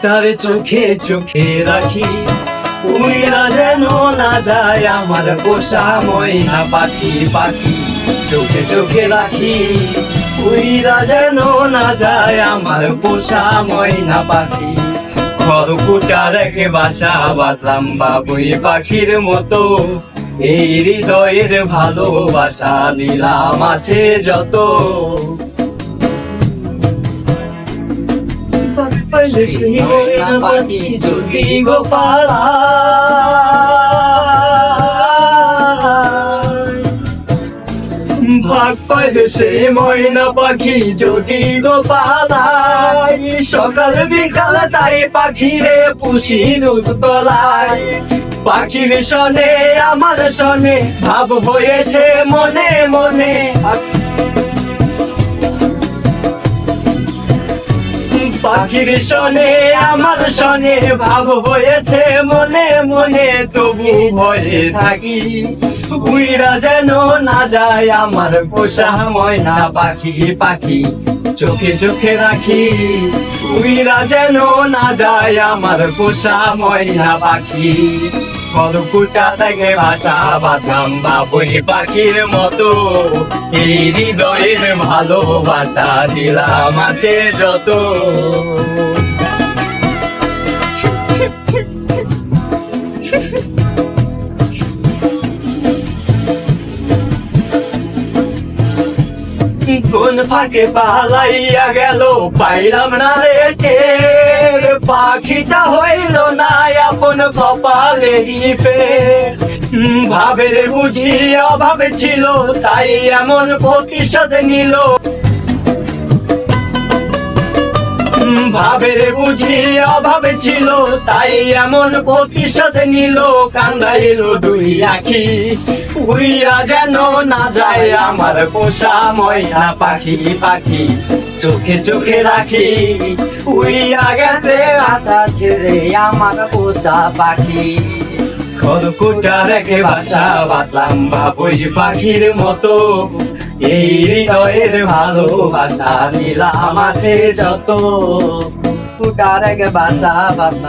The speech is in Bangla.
তার চোখে চোখে রাখি, উইরা যেন না যায় আমার পোষা ময়না পাখি। পাখি চোখে চোখে রাখি, উইরা যেন না যায় আমার পোষা ময়না পাখি। খড়কুটা রেখে বাসা বাঁধলাম বাবুই পাখির মতো, এই হৃদয়ের ভালোবাসা নিলাম আছে যত। পাখি যদি গোপালা ভাগ পাইলে সেই ময়না পাখি যদি গোপালাই, সকাল বিকাল তাই পাখিরে পুষি দুধ তলায়। পাখির শোনে আমার শোনে ভাব হয়েছে মনে মনে, পাখির শোনে আমার শোনে ভাব হয়েছে মনে মনে। তবু ভয়ে থাকি, উইরা যেন না যায় আমার পোষা ময়না পাখি। পাখি চোখে চোখে রাখি, উইরা যেন না যায় আমার পোষা ময়না পাখি। খড়কুটা থেকে বাসা বাঁধলাম বাবুই পাখির মতো, এই হৃদয়ের ভালোবাসা দিলাম আছে যত। কোন ফাঁকে পালাইয়া গেল পাইলাম না রে টের, পাখিটা হইল না আপন কপালেরই ফের। ভাবের বুঝি অভাবে ছিল তাই এমন প্রতিশোধ নিল, ভাবের বুঝি অভাবে ছিল তাই এমন প্রতিশোধ নিল। কান্দাইল দুই আখি, উইরা যেন না যায় আমার পোষা ময়না পাখি। পাখি চোখে চোখে রাখি, উইরা গেছে আশা ছেড়ে আমার পোষা পাখি। খড়কুটা রেখে বাসা বাঁধলাম বাবুই পাখির মতো, এই হৃদয়ের ভালোবাসা নিলাম আছে যত। খড়কুটা রেখে বাসা বাঁধলাম।